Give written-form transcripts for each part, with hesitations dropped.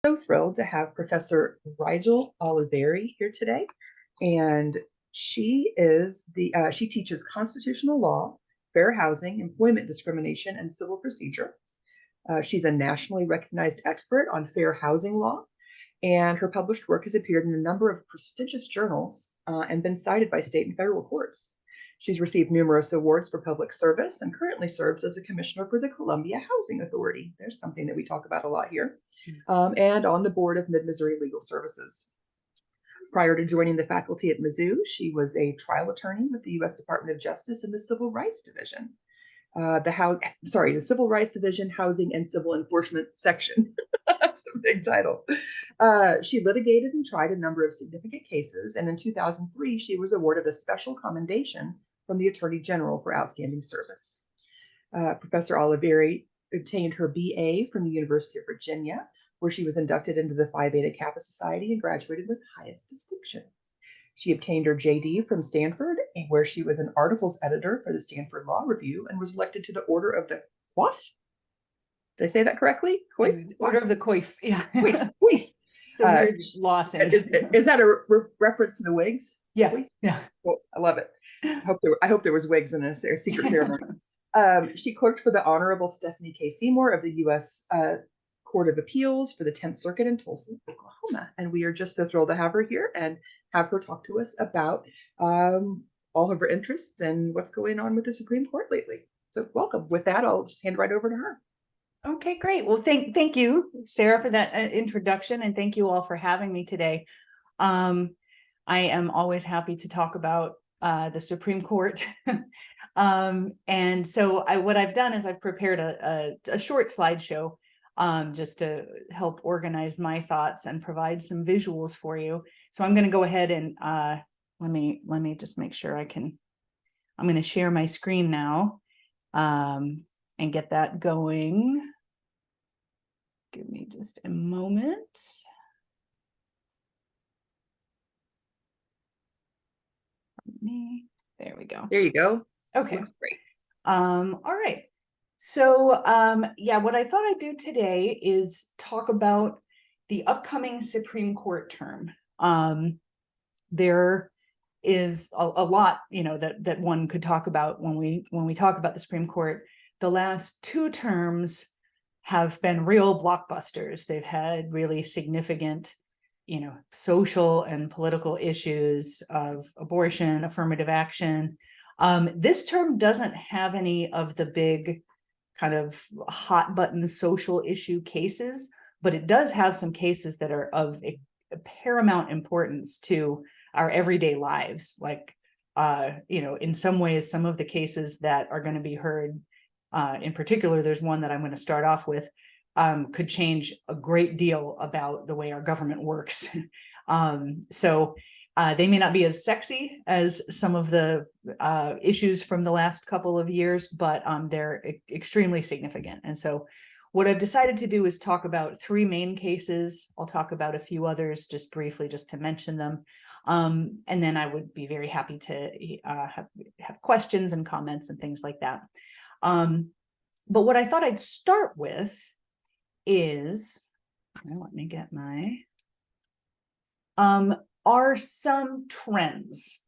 So thrilled to have Professor Rigel Oliveri here today. And she teaches constitutional law, fair housing, employment discrimination, and civil procedure. She's a nationally recognized expert on fair housing law, and her published work has appeared in a number of prestigious journals and been cited by state and federal courts. She's received numerous awards for public service and currently serves as a commissioner for the Columbia Housing Authority. There's something that we talk about a lot here. And on the board of Mid-Missouri Legal Services. Prior to joining the faculty at Mizzou, she was a trial attorney with the U.S. Department of Justice in the Civil Rights Division. The Civil Rights Division, Housing and Civil Enforcement Section. That's a big title. She litigated and tried a number of significant cases, and in 2003, she was awarded a special commendation from the Attorney General for outstanding service. Professor Oliveri obtained her BA from the University of Virginia, where she was inducted into the Phi Beta Kappa Society and graduated with highest distinction. She obtained her JD from Stanford, where she was an articles editor for the Stanford Law Review and was elected to the Order of the Coif. Did I say that correctly? Coif? Order of the Coif, yeah. Coif. It's a weird law thing. Is that a reference to the wigs? Yeah, yeah. Well, I love it. I hope there was wigs in a secret ceremony. She clerked for the Honorable Stephanie K. Seymour of the U.S. Court of Appeals for the 10th Circuit in Tulsa, Oklahoma. And we are just so thrilled to have her here and have her talk to us about all of her interests and what's going on with the Supreme Court lately. So welcome. With that, I'll just hand right over to her. Okay, great. Well, thank you, Sarah, for that introduction, and thank you all for having me today. I am always happy to talk about the Supreme Court. And so what I've done is I've prepared a short slideshow just to help organize my thoughts and provide some visuals for you. So I'm going to go ahead and let me just make sure I'm going to share my screen now and get that going. Give me just a moment. There we go. There you go. Okay. Looks great. All right. So yeah, what I thought I'd do today is talk about the upcoming Supreme Court term. There is a lot, that one could talk about when we talk about the Supreme Court. The last two terms have been real blockbusters. They've had really significant, social and political issues of abortion, affirmative action. This term doesn't have any of the big kind of hot button social issue cases, but it does have some cases that are of a paramount importance to our everyday lives. Like, in some ways, some of the cases that are going to be heard, in particular, there's one that I'm going to start off with, could change a great deal about the way our government works. So they may not be as sexy as some of the issues from the last couple of years, but they're extremely significant. And so what I've decided to do is talk about three main cases. I'll talk about a few others just briefly, just to mention them. And then I would be very happy to have questions and comments and things like that. But what I thought I'd start with is, let me get my, are some trends.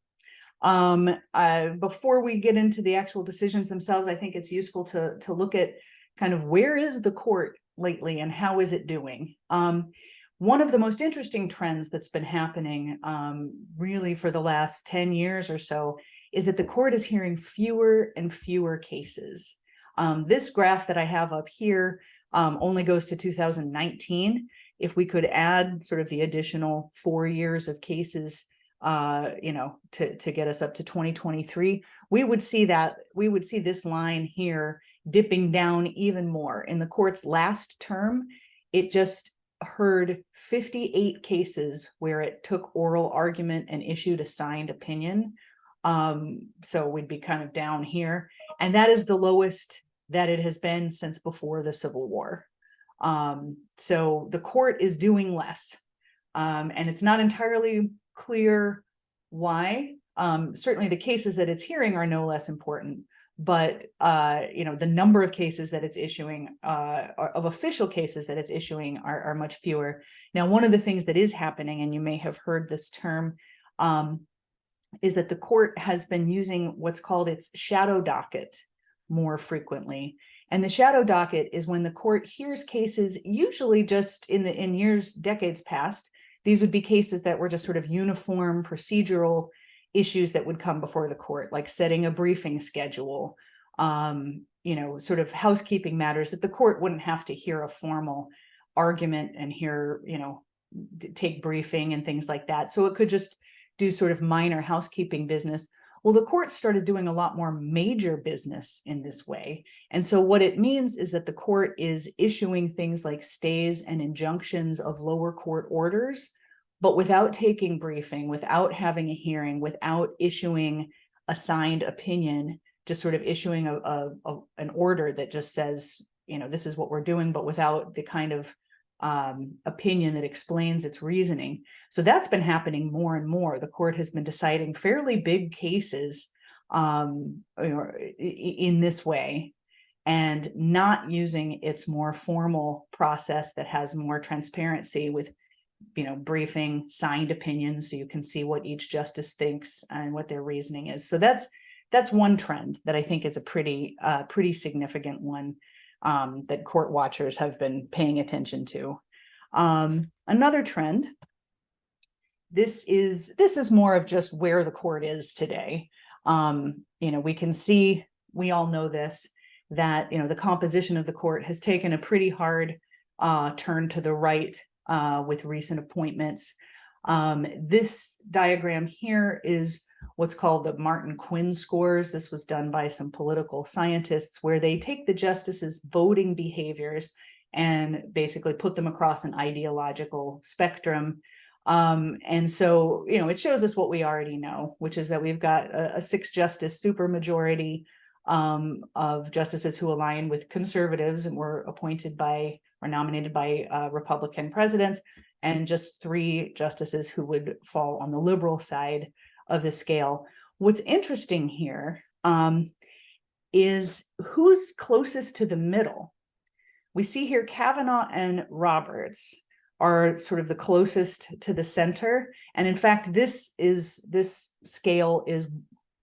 Before we get into the actual decisions themselves, I think it's useful to look at kind of where is the court lately and how is it doing. One of the most interesting trends that's been happening really for the last 10 years or so is that the court is hearing fewer and fewer cases. This graph that I have up here only goes to 2019. If we could add sort of the additional 4 years of cases, to get us up to 2023, we would see this line here dipping down even more. In the court's last term, it just heard 58 cases where it took oral argument and issued a signed opinion. So we'd be kind of down here, and that is the lowest that it has been since before the Civil War. So the court is doing less, and it's not entirely clear why. Certainly the cases that it's hearing are no less important, but the number of cases that it's issuing, of official cases that it's issuing, are much fewer. Now, one of the things that is happening, and you may have heard this term, is that the court has been using what's called its shadow docket more frequently. And the shadow docket is when the court hears cases, usually just in years, decades past, these would be cases that were just sort of uniform procedural issues that would come before the court, like setting a briefing schedule, sort of housekeeping matters that the court wouldn't have to hear a formal argument and take briefing and things like that. So it could just do sort of minor housekeeping business. Well, the court started doing a lot more major business in this way. And so what it means is that the court is issuing things like stays and injunctions of lower court orders, but without taking briefing, without having a hearing, without issuing a signed opinion, just sort of issuing an order that just says, this is what we're doing, but without the kind of opinion that explains its reasoning. So that's been happening more and more. The court has been deciding fairly big cases in this way, and not using its more formal process that has more transparency with briefing, signed opinions, so you can see what each justice thinks and what their reasoning is. So that's one trend that I think is a pretty significant one, that court watchers have been paying attention to. Another trend, this is more of just where the court is today. We can see, we all know this, that the composition of the court has taken a pretty hard turn to the right with recent appointments. This diagram here is what's called the Martin Quinn scores. This was done by some political scientists, where they take the justices' voting behaviors and basically put them across an ideological spectrum. And so, it shows us what we already know, which is that we've got a 6-justice supermajority of justices who align with conservatives and were appointed by or nominated by Republican presidents, and just 3 justices who would fall on the liberal side of the scale. What's interesting here is who's closest to the middle. We see here Kavanaugh and Roberts are sort of the closest to the center. And in fact, this scale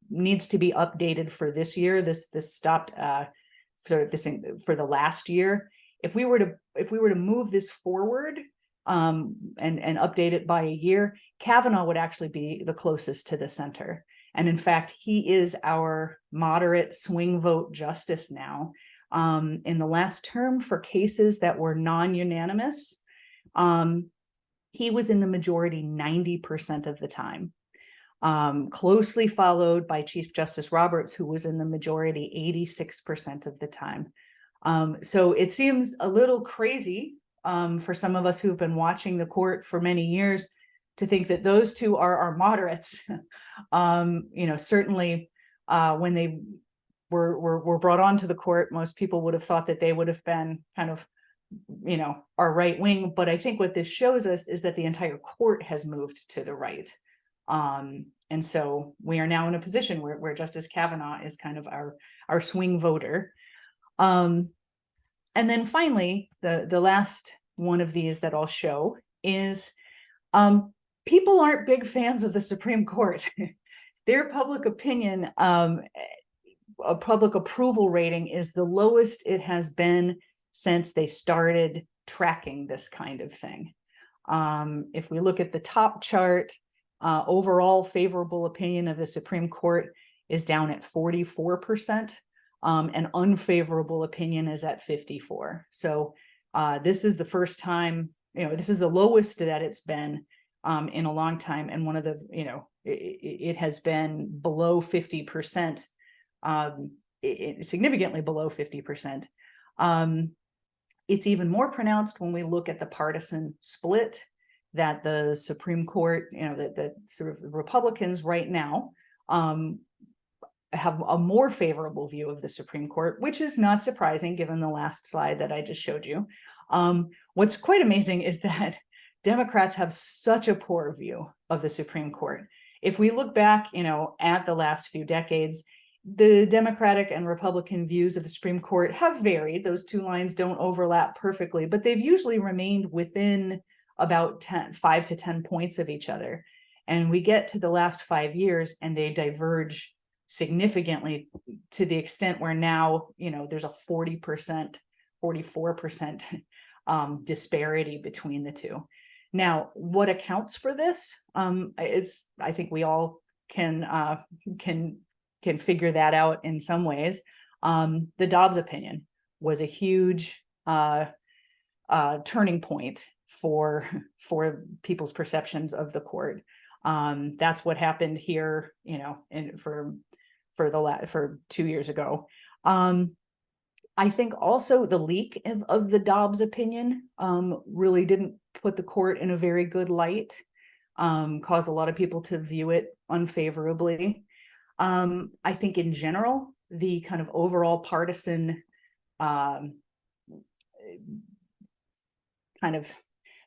needs to be updated for this year. This stopped for the last year. If we were to move this forward and update it by a year, Kavanaugh would actually be the closest to the center. And in fact, he is our moderate swing vote justice now. In the last term, for cases that were non-unanimous, he was in the majority 90% of the time, closely followed by Chief Justice Roberts, who was in the majority 86% of the time. So it seems a little crazy for some of us who've been watching the court for many years to think that those two are our moderates. Certainly when they were brought onto the court, most people would have thought that they would have been kind of, our right wing. But I think what this shows us is that the entire court has moved to the right. And so we are now in a position where Justice Kavanaugh is kind of our swing voter. And then finally, the last one of these that I'll show is people aren't big fans of the Supreme Court. Their public opinion, a public approval rating is the lowest it has been since they started tracking this kind of thing. If we look at the top chart, overall favorable opinion of the Supreme Court is down at 44%. And unfavorable opinion is at 54%. So this is the first time, this is the lowest that it's been in a long time. And one of the, it has been below 50%, significantly below 50%. It's even more pronounced when we look at the partisan split that the Supreme Court, that sort of Republicans right now have a more favorable view of the Supreme Court, which is not surprising given the last slide that I just showed you. What's quite amazing is that Democrats have such a poor view of the Supreme Court. If we look back, at the last few decades, the Democratic and Republican views of the Supreme Court have varied. Those two lines don't overlap perfectly, but they've usually remained within about 5 to 10 points of each other. And we get to the last 5 years and they diverge significantly to the extent where now, there's a 40%, 44% disparity between the two. Now, what accounts for this? I think we all can figure that out in some ways. The Dobbs opinion was a huge turning point for people's perceptions of the court. That's what happened here, for 2 years ago. I think also the leak of the Dobbs opinion really didn't put the court in a very good light, caused a lot of people to view it unfavorably. I think in general, the kind of overall partisan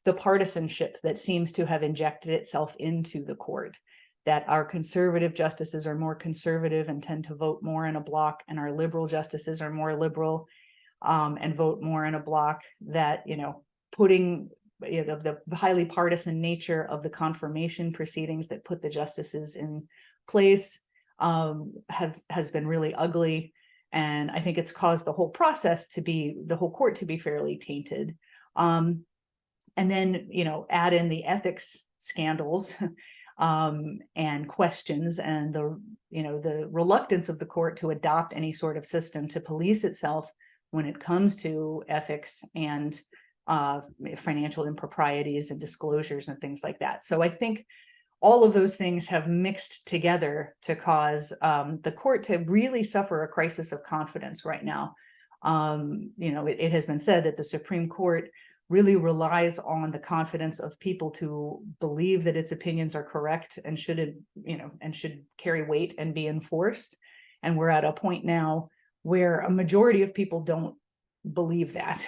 the partisanship that seems to have injected itself into the court, that our conservative justices are more conservative and tend to vote more in a block, and our liberal justices are more liberal and vote more in a block, that, putting the highly partisan nature of the confirmation proceedings that put the justices in place has been really ugly. And I think it's caused the whole court to be fairly tainted. And then, add in the ethics scandals and questions, and the reluctance of the court to adopt any sort of system to police itself when it comes to ethics and financial improprieties and disclosures and things like that. So I think all of those things have mixed together to cause the court to really suffer a crisis of confidence right now. It has been said that the Supreme Court really relies on the confidence of people to believe that its opinions are correct and should carry weight and be enforced. And we're at a point now where a majority of people don't believe that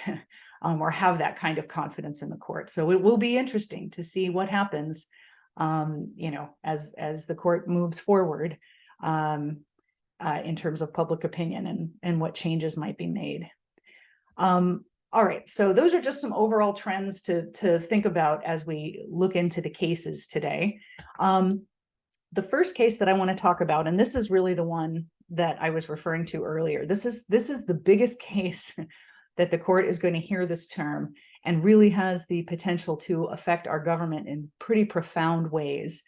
or have that kind of confidence in the court. So it will be interesting to see what happens, as the court moves forward in terms of public opinion and what changes might be made. All right, so those are just some overall trends to think about as we look into the cases today. The first case that I want to talk about, and this is really the one that I was referring to earlier. This is the biggest case that the court is going to hear this term, and really has the potential to affect our government in pretty profound ways.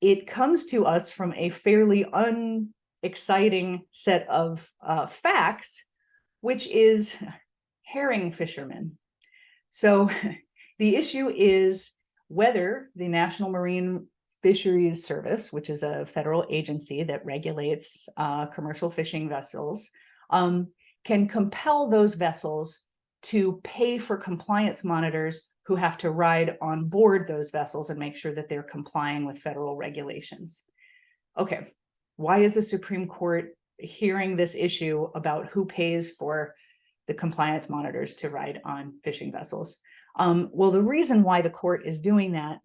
It comes to us from a fairly unexciting set of facts, which is herring fishermen. So the issue is whether the National Marine Fisheries Service, which is a federal agency that regulates commercial fishing vessels, can compel those vessels to pay for compliance monitors who have to ride on board those vessels and make sure that they're complying with federal regulations. Okay, why is the Supreme Court hearing this issue about who pays for the compliance monitors to ride on fishing vessels? Well, the reason why the court is doing that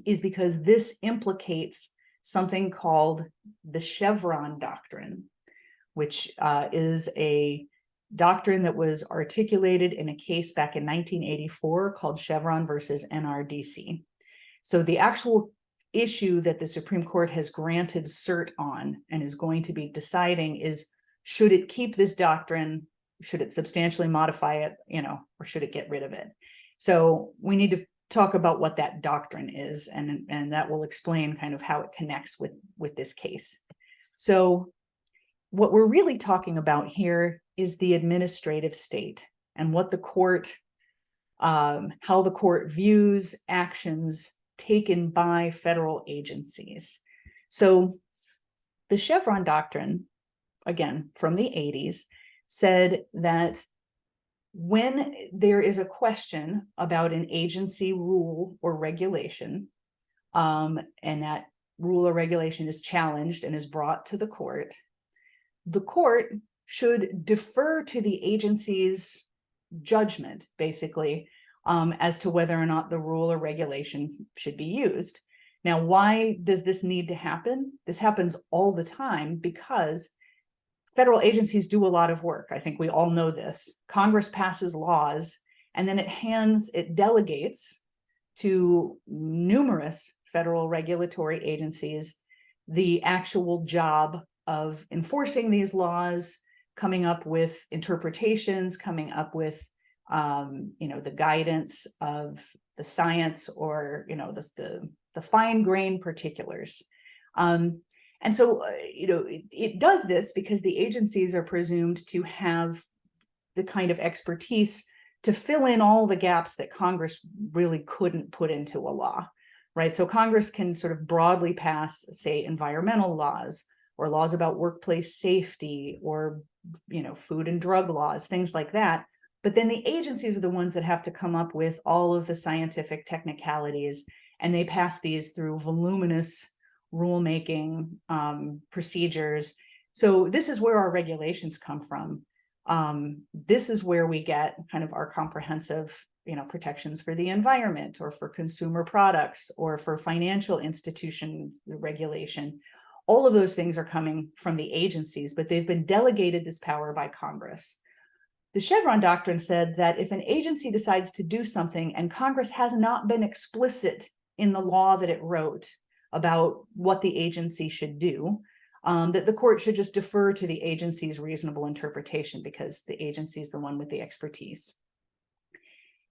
is because this implicates something called the Chevron doctrine, which is a doctrine that was articulated in a case back in 1984 called Chevron versus NRDC. So the actual issue that the Supreme Court has granted cert on and is going to be deciding is, should it keep this doctrine? Should it substantially modify it, or should it get rid of it? So we need to talk about what that doctrine is, and that will explain kind of how it connects with this case. So what we're really talking about here is the administrative state and what the court, how the court views actions taken by federal agencies. So the Chevron doctrine, again, from the 80s, said that when there is a question about an agency rule or regulation, and that rule or regulation is challenged and is brought to the court should defer to the agency's judgment, basically, as to whether or not the rule or regulation should be used. Now, why does this need to happen? This happens all the time because federal agencies do a lot of work. I think we all know this. Congress passes laws, and then it delegates to numerous federal regulatory agencies the actual job of enforcing these laws, coming up with interpretations, coming up with the guidance of the science, or the fine grain particulars. And so, it does this because the agencies are presumed to have the kind of expertise to fill in all the gaps that Congress really couldn't put into a law, right? So Congress can sort of broadly pass, say, environmental laws or laws about workplace safety, or, food and drug laws, things like that. But then the agencies are the ones that have to come up with all of the scientific technicalities, and they pass these through voluminous rulemaking procedures. So this is where our regulations come from. This is where we get kind of our comprehensive, protections for the environment, or for consumer products, or for financial institution regulation. All of those things are coming from the agencies, but they've been delegated this power by Congress. The Chevron doctrine said that if an agency decides to do something and Congress has not been explicit in the law that it wrote about what the agency should do, that the court should just defer to the agency's reasonable interpretation, because the agency is the one with the expertise.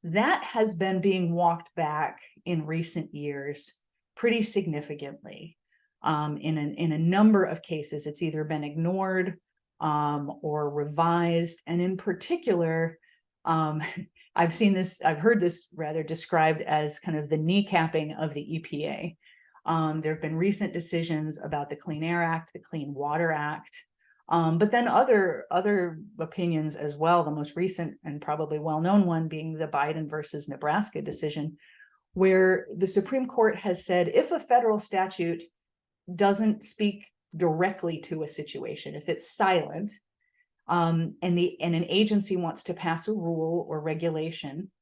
That has been being walked back in recent years pretty significantly. In a number of cases, it's either been ignored or revised. And in particular, I've heard this rather described as kind of the kneecapping of the EPA. There have been recent decisions about the Clean Air Act, the Clean Water Act, but then other opinions as well. The most recent and probably well-known one being the Biden versus Nebraska decision, where the Supreme Court has said if a federal statute doesn't speak directly to a situation, if it's silent, and an agency wants to pass a rule or regulation,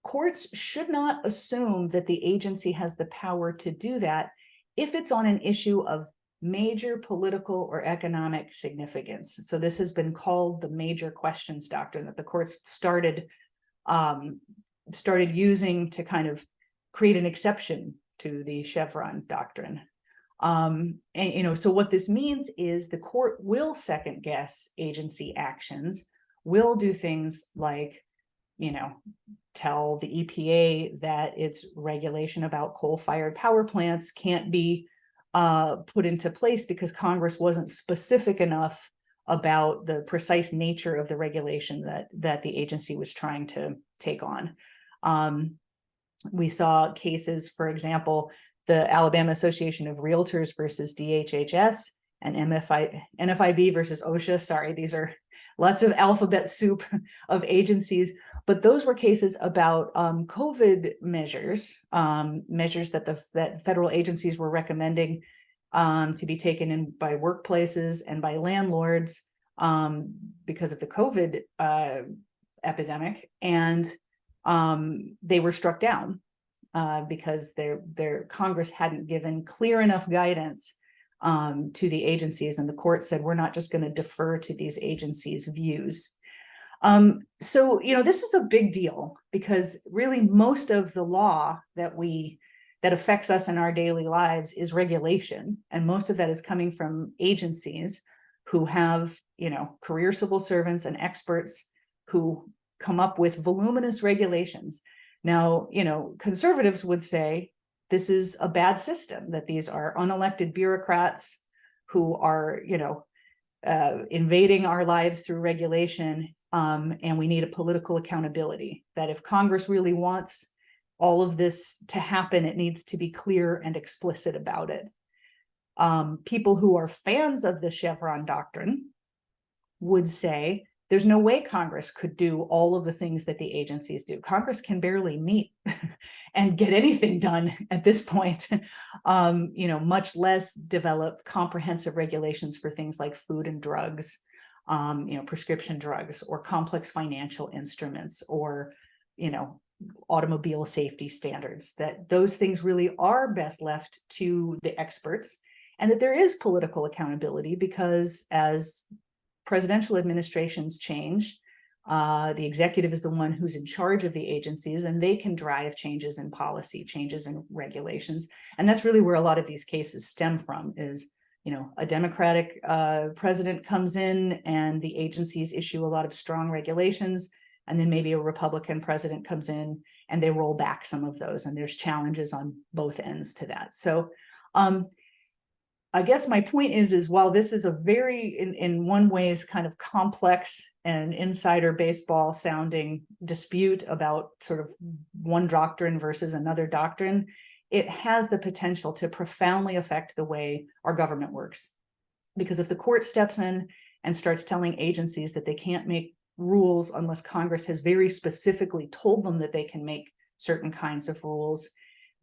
courts should not assume that the agency has the power to do that if it's on an issue of major political or economic significance. So this has been called the major questions doctrine, that the courts started using to kind of create an exception to the Chevron doctrine. So what this means is the court will second guess agency actions, will do things like, tell the EPA that its regulation about coal-fired power plants can't be put into place because Congress wasn't specific enough about the precise nature of the regulation that the agency was trying to take on. We saw cases, for example, the Alabama Association of Realtors versus DHHS, and NFIB versus OSHA. Sorry, these are lots of alphabet soup of agencies, but those were cases about COVID measures, measures that federal agencies were recommending to be taken in by workplaces and by landlords because of the COVID epidemic, and they were struck down because their Congress hadn't given clear enough guidance to the agencies, and the court said, we're not just going to defer to these agencies' views. So, this is a big deal, because really most of the law that affects us in our daily lives is regulation. And most of that is coming from agencies who have, career civil servants and experts who come up with voluminous regulations. Now, conservatives would say this is a bad system, that these are unelected bureaucrats who are, invading our lives through regulation, and we need a political accountability, that if Congress really wants all of this to happen, it needs to be clear and explicit about it. People who are fans of the Chevron doctrine would say there's no way Congress could do all of the things that the agencies do. Congress can barely meet and get anything done at this point, much less develop comprehensive regulations for things like food and drugs, prescription drugs, or complex financial instruments, or, automobile safety standards, that those things really are best left to the experts, and that there is political accountability, because as presidential administrations change, the executive is the one who's in charge of the agencies, and they can drive changes in policy, changes in regulations. And that's really where a lot of these cases stem from, is, a Democratic president comes in and the agencies issue a lot of strong regulations, and then maybe a Republican president comes in and they roll back some of those, and there's challenges on both ends to that. So I guess my point is while this is a very, in one ways, kind of complex and insider baseball sounding dispute about sort of one doctrine versus another doctrine, it has the potential to profoundly affect the way our government works. Because if the court steps in and starts telling agencies that they can't make rules unless Congress has very specifically told them that they can make certain kinds of rules,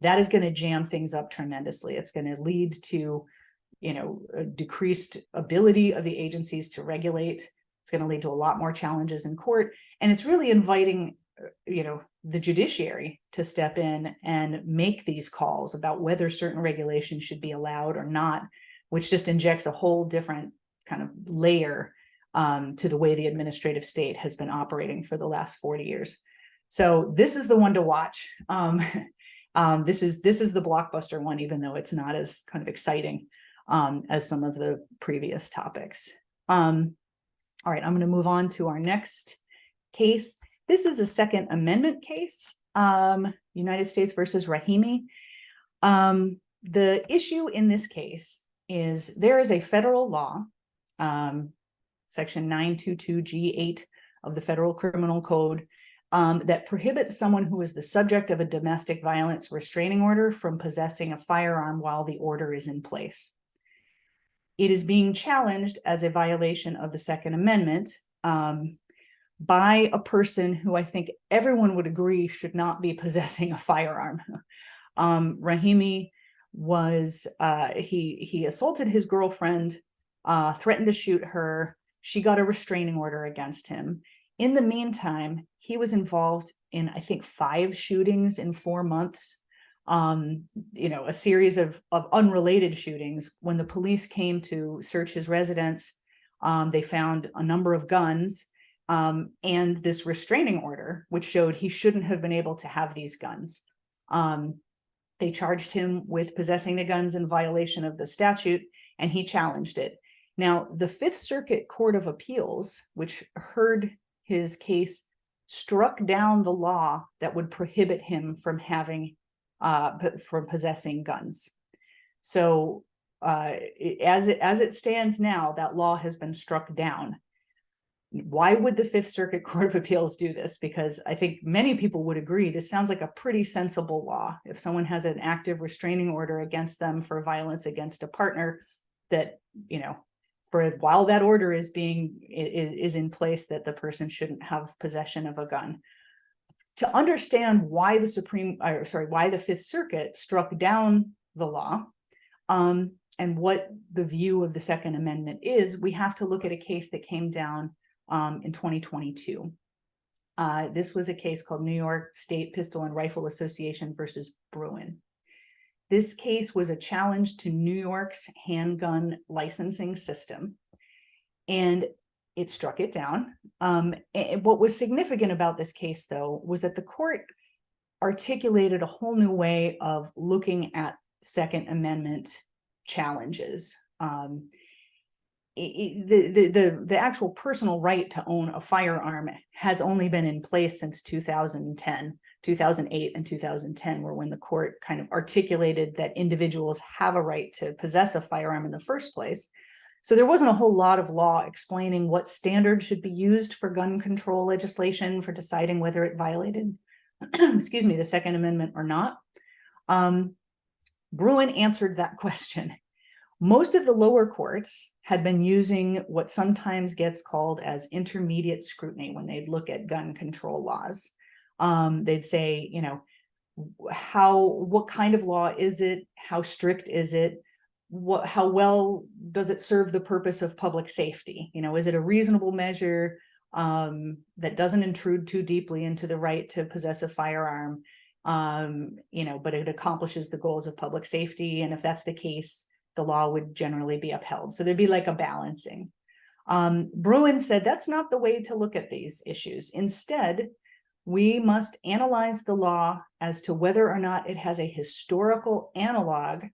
that is going to jam things up tremendously. It's going to lead to a decreased ability of the agencies to regulate. It's going to lead to a lot more challenges in court. And it's really inviting, the judiciary to step in and make these calls about whether certain regulations should be allowed or not, which just injects a whole different kind of layer to the way the administrative state has been operating for the last 40 years. So this is the one to watch. This is the blockbuster one, even though it's not as kind of exciting as some of the previous topics. All right, I'm going to move on to our next case. This is a Second Amendment case, United States versus Rahimi. The issue in this case is there is a federal law, Section 922G8 of the Federal Criminal Code, that prohibits someone who is the subject of a domestic violence restraining order from possessing a firearm while the order is in place. It is being challenged as a violation of the Second Amendment by a person who I think everyone would agree should not be possessing a firearm. Rahimi was, he assaulted his girlfriend, threatened to shoot her. She got a restraining order against him. In the meantime, he was involved in, I think, 5 shootings in 4 months. A series of unrelated shootings. When the police came to search his residence, they found a number of guns and this restraining order, which showed he shouldn't have been able to have these guns. They charged him with possessing the guns in violation of the statute, and he challenged it. Now, the Fifth Circuit Court of Appeals, which heard his case, struck down the law that would prohibit him from having from possessing guns. So as it stands now, that law has been struck down. Why would the Fifth Circuit Court of Appeals do this? Because I think many people would agree this sounds like a pretty sensible law. If someone has an active restraining order against them for violence against a partner, that, for while that order is in place, that the person shouldn't have possession of a gun. To understand why why the Fifth Circuit struck down the law, and what the view of the Second Amendment is, we have to look at a case that came down in 2022. This was a case called New York State Pistol and Rifle Association versus Boone. This case was a challenge to New York's handgun licensing system, and it struck it down. What was significant about this case, though, was that the court articulated a whole new way of looking at Second Amendment challenges. The actual personal right to own a firearm has only been in place since 2010, 2008, and 2010, were when the court kind of articulated that individuals have a right to possess a firearm in the first place. So there wasn't a whole lot of law explaining what standards should be used for gun control legislation for deciding whether it violated, excuse me, the Second Amendment or not. Boone answered that question. Most of the lower courts had been using what sometimes gets called as intermediate scrutiny when they'd look at gun control laws. They'd say, what kind of law is it? How strict is it? How well does it serve the purpose of public safety? Is it a reasonable measure? that doesn't intrude too deeply into the right to possess a firearm, but it accomplishes the goals of public safety. And if that's the case, the law would generally be upheld. So there'd be like a balancing. Boone said that's not the way to look at these issues. Instead, we must analyze the law as to whether or not it has a historical analog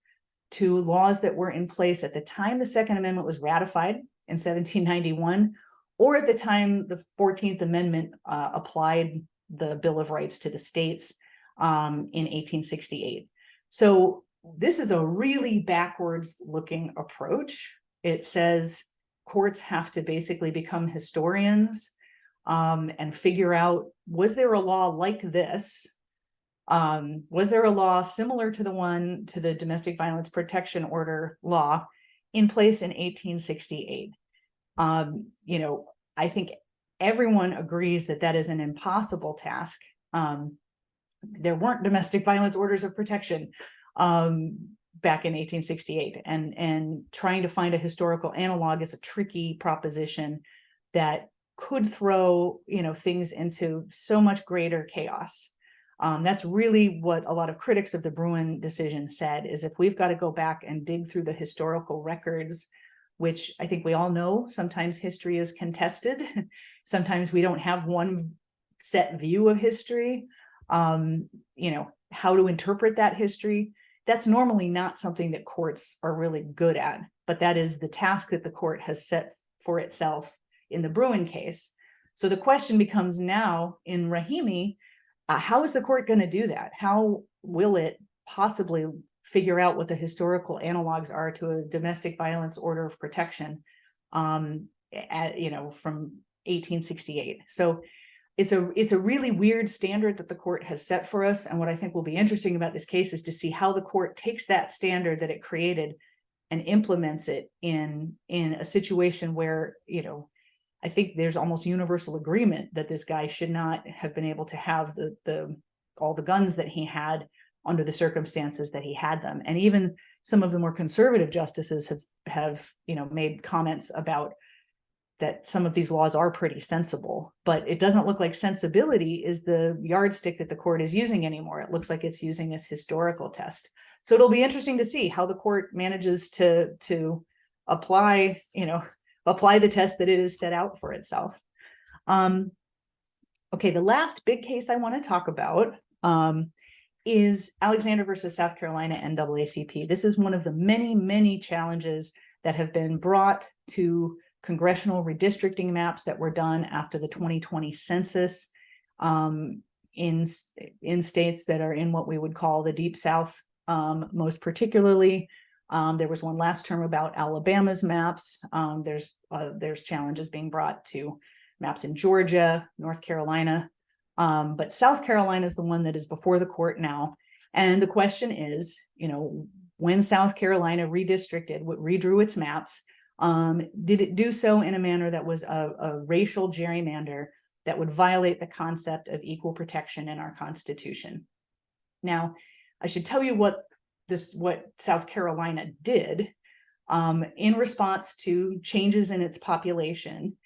to laws that were in place at the time the Second Amendment was ratified in 1791, or at the time the 14th Amendment applied the Bill of Rights to the states in 1868. So this is a really backwards looking approach. It says courts have to basically become historians and figure out, was there a law like this? Was there a law similar to the Domestic Violence Protection Order law in place in 1868? I think everyone agrees that that is an impossible task. There weren't domestic violence orders of protection back in 1868, and trying to find a historical analog is a tricky proposition that could throw things into so much greater chaos. That's really what a lot of critics of the Boone decision said, is if we've got to go back and dig through the historical records, which I think we all know sometimes history is contested. Sometimes we don't have one set view of history. How to interpret that history, that's normally not something that courts are really good at, but that is the task that the court has set for itself in the Boone case. So the question becomes now in Rahimi, how is the court going to do that? How will it possibly figure out what the historical analogs are to a domestic violence order of protection, from 1868? So it's a really weird standard that the court has set for us. And what I think will be interesting about this case is to see how the court takes that standard that it created and implements it in a situation where, I think there's almost universal agreement that this guy should not have been able to have all the guns that he had under the circumstances that he had them. And even some of the more conservative justices have made comments about that some of these laws are pretty sensible, but it doesn't look like sensibility is the yardstick that the court is using anymore. It looks like it's using this historical test. So it'll be interesting to see how the court manages to apply the test that it has set out for itself. Okay, the last big case I want to talk about is Alexander versus South Carolina NAACP. This is one of the many, many challenges that have been brought to congressional redistricting maps that were done after the 2020 census in states that are in what we would call the Deep South, most particularly. There was one last term about Alabama's maps. There's challenges being brought to maps in Georgia, North Carolina, but South Carolina is the one that is before the court now. And the question is, when South Carolina redrew its maps, did it do so in a manner that was a racial gerrymander that would violate the concept of equal protection in our Constitution? Now, I should tell you what South Carolina did in response to changes in its population.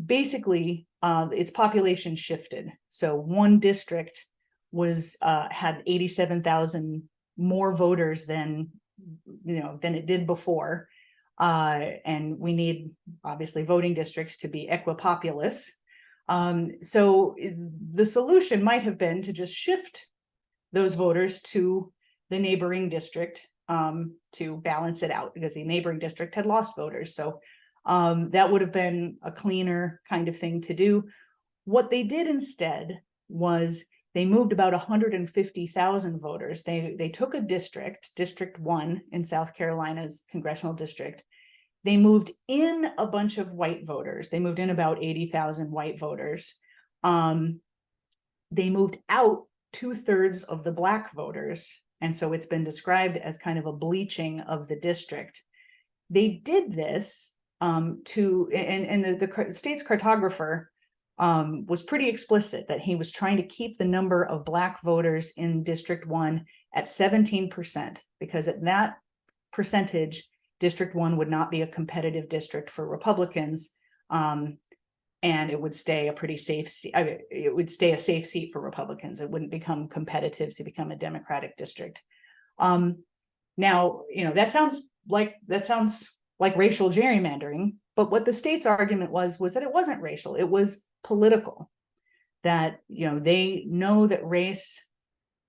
Basically, its population shifted. So one district had 87,000 more voters than it did before. And we need, obviously, voting districts to be equipopulous. So the solution might have been to just shift those voters to the neighboring district to balance it out, because the neighboring district had lost voters. So that would have been a cleaner kind of thing to do. What they did instead was they moved about 150,000 voters. They took a District 1 in South Carolina's congressional district. They moved in a bunch of white voters. They moved in about 80,000 white voters. They moved out 2/3 of the Black voters. And so it's been described as kind of a bleaching of the district. They did this and the state's cartographer was pretty explicit that he was trying to keep the number of Black voters in District 1 at 17%, because at that percentage, District 1 would not be a competitive district for Republicans. and it would stay a pretty safe seat. I mean, it would stay a safe seat for Republicans. It wouldn't become competitive to become a Democratic district. Now, that sounds like racial gerrymandering, but what the state's argument was that it wasn't racial, it was political. That, they know that race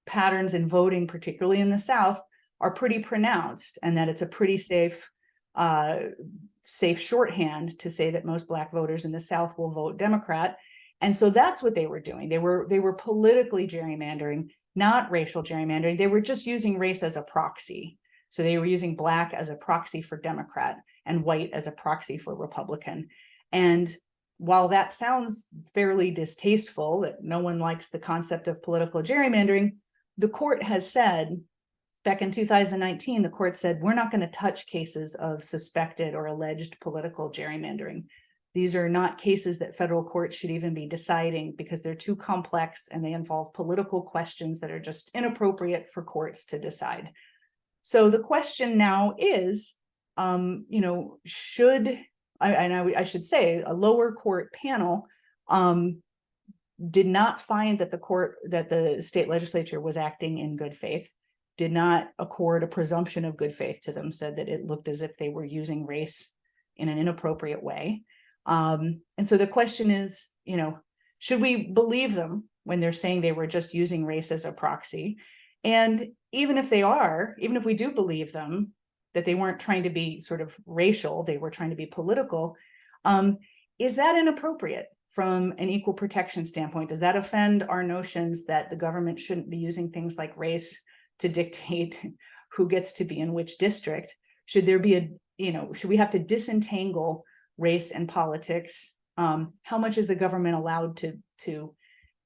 patterns in voting, particularly in the South, are pretty pronounced, and that it's a pretty safe shorthand to say that most Black voters in the South will vote Democrat. And so that's what they were doing. They were politically gerrymandering, not racial gerrymandering. They were just using race as a proxy. So they were using Black as a proxy for Democrat and white as a proxy for Republican. And while that sounds fairly distasteful, that no one likes the concept of political gerrymandering, the court has said, back in 2019, the court said, we're not going to touch cases of suspected or alleged political gerrymandering. These are not cases that federal courts should even be deciding because they're too complex and they involve political questions that are just inappropriate for courts to decide. So the question now is, I should say a lower court panel did not find that the state legislature was acting in good faith, did not accord a presumption of good faith to them, said that it looked as if they were using race in an inappropriate way. And so the question is, should we believe them when they're saying they were just using race as a proxy? And even if we do believe them, that they weren't trying to be sort of racial, they were trying to be political, is that inappropriate from an equal protection standpoint? Does that offend our notions that the government shouldn't be using things like race to dictate who gets to be in which district? Should there be should we have to disentangle race and politics? How much is the government allowed to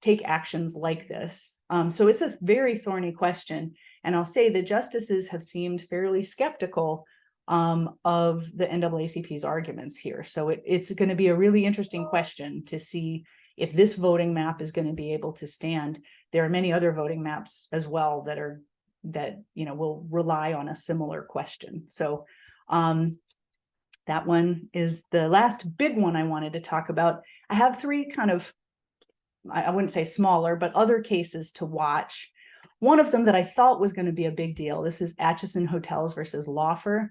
take actions like this? So it's a very thorny question. And I'll say the justices have seemed fairly skeptical of the NAACP's arguments here. So it's going to be a really interesting question to see if this voting map is going to be able to stand. There are many other voting maps as well that will rely on a similar question. So that one is the last big one I wanted to talk about. I have three kind of, I wouldn't say smaller, but other cases to watch. One of them that I thought was going to be a big deal. This is Atchison Hotels versus Lawfer.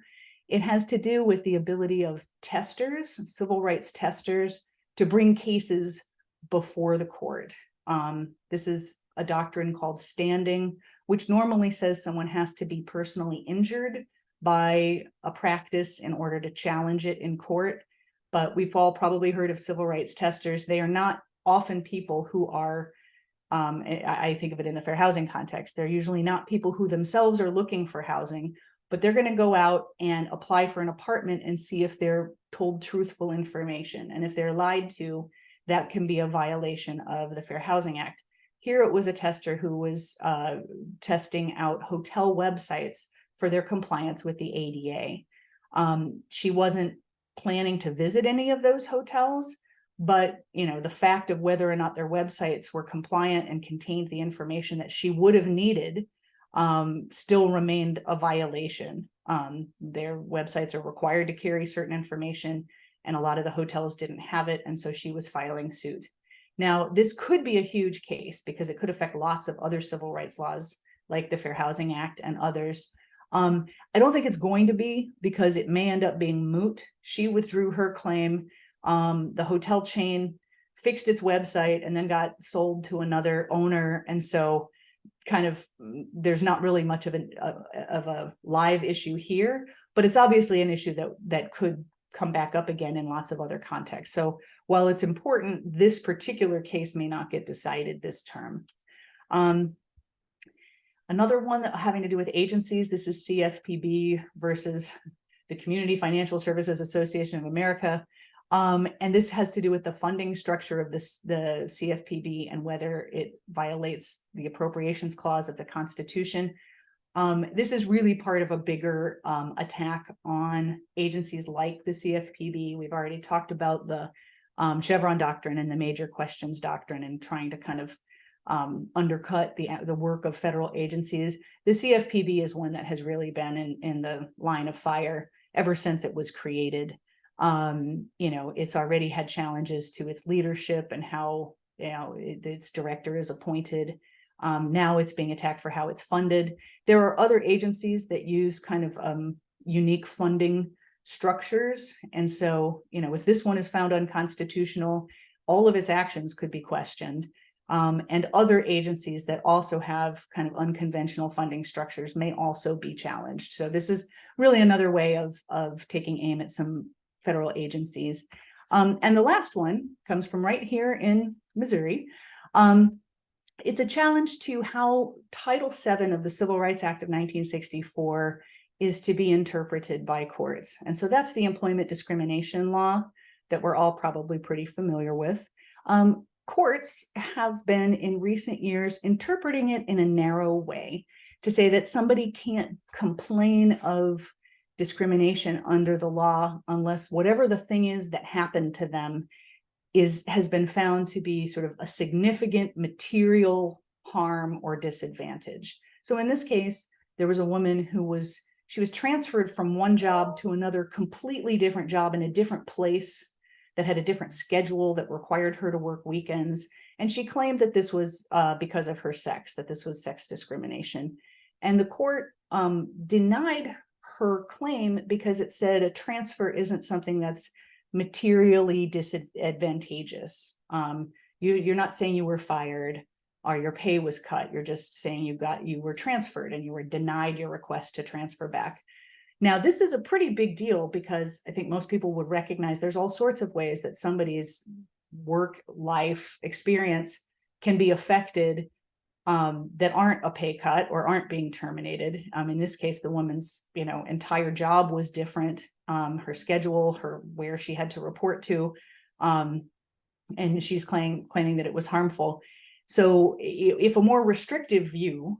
It has to do with the ability of testers, civil rights testers, to bring cases before the court. This is a doctrine called standing, which normally says someone has to be personally injured by a practice in order to challenge it in court. But we've all probably heard of civil rights testers. They are not often people who are, I think of it in the fair housing context, they're usually not people who themselves are looking for housing, but they're going to go out and apply for an apartment and see if they're told truthful information. And if they're lied to, that can be a violation of the Fair Housing Act. Here it was a tester who was testing out hotel websites for their compliance with the ADA. She wasn't planning to visit any of those hotels, but the fact of whether or not their websites were compliant and contained the information that she would have needed still remained a violation. Their websites are required to carry certain information, and a lot of the hotels didn't have it, and so she was filing suit. Now, this could be a huge case because it could affect lots of other civil rights laws like the Fair Housing Act and others. I don't think it's going to be, because it may end up being moot. She withdrew her claim. The hotel chain fixed its website and then got sold to another owner. And so kind of there's not really much of a live issue here, but it's obviously an issue that could come back up again in lots of other contexts. So while it's important, this particular case may not get decided this term. Another one that having to do with agencies, this is CFPB versus the Community Financial Services Association of America. And this has to do with the funding structure of the CFPB and whether it violates the appropriations clause of the Constitution. This is really part of a bigger attack on agencies like the CFPB. We've already talked about the Chevron doctrine and the major questions doctrine and trying to kind of undercut the work of federal agencies. The CFPB is one that has really been in the line of fire ever since it was created. It's already had challenges to its leadership and how, its director is appointed. Now it's being attacked for how it's funded. There are other agencies that use kind of unique funding structures. And so, if this one is found unconstitutional, all of its actions could be questioned. And other agencies that also have kind of unconventional funding structures may also be challenged. So this is really another way of taking aim at some federal agencies. And the last one comes from right here in Missouri. It's a challenge to how Title VII of the Civil Rights Act of 1964 is to be interpreted by courts. And so that's the employment discrimination law that we're all probably pretty familiar with. Courts have been in recent years interpreting it in a narrow way to say that somebody can't complain of discrimination under the law unless whatever the thing is that happened to them has been found to be sort of a significant material harm or disadvantage. So in this case, there was a woman she was transferred from one job to another completely different job in a different place that had a different schedule that required her to work weekends. And she claimed that this was because of her sex, that this was sex discrimination. And the court denied her claim because it said a transfer isn't something that's materially disadvantageous. You're not saying you were fired or your pay was cut. You're just saying you were transferred and you were denied your request to transfer back. Now, this is a pretty big deal because I think most people would recognize there's all sorts of ways that somebody's work life experience can be affected that aren't a pay cut or aren't being terminated. In this case, the woman's entire job was different, her schedule, where she had to report to, and she's claiming that it was harmful. So if a more restrictive view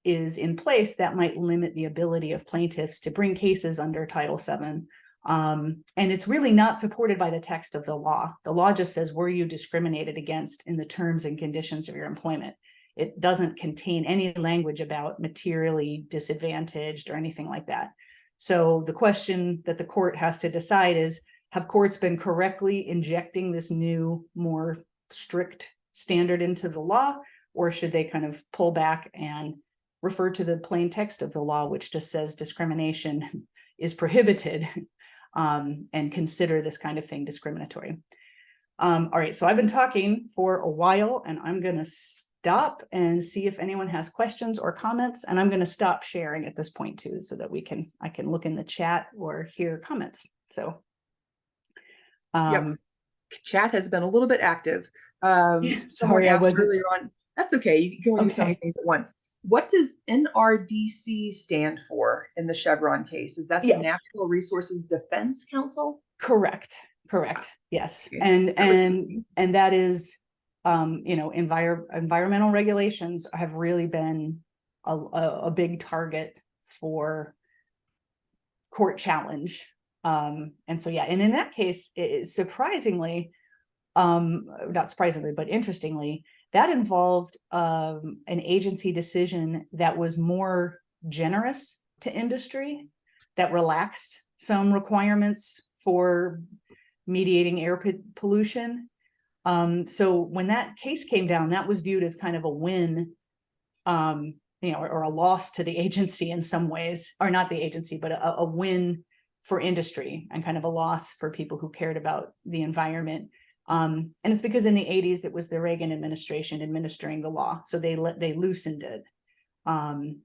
is in place, that might limit the ability of plaintiffs to bring cases under Title VII. And it's really not supported by the text of the law. The law just says, were you discriminated against in the terms and conditions of your employment? It doesn't contain any language about materially disadvantaged or anything like that. So the question that the court has to decide is, have courts been correctly injecting this new, more strict standard into the law, or should they kind of pull back and refer to the plain text of the law, which just says discrimination is prohibited, and consider this kind of thing discriminatory? All right, so I've been talking for a while and I'm going to stop and see if anyone has questions or comments, and I'm going to stop sharing at this point too, so that I can look in the chat or hear comments. So yep. Chat has been a little bit active. Sorry, I wasn't earlier on. That's okay. You can only do so many things at once. What does NRDC stand for in the Chevron case? Is that the Natural Resources Defense Council? Correct. Yes. Okay. And that is, environmental regulations have really been a big target for court challenge. And so, and in that case, surprisingly, not surprisingly, but interestingly, that involved an agency decision that was more generous to industry, that relaxed some requirements for mediating air pollution. So when that case came down, that was viewed as kind of a win, or a loss to the agency in some ways, or not the agency, but a win for industry and kind of a loss for people who cared about the environment. And it's because in the 80s, it was the Reagan administration administering the law. So they loosened it. Often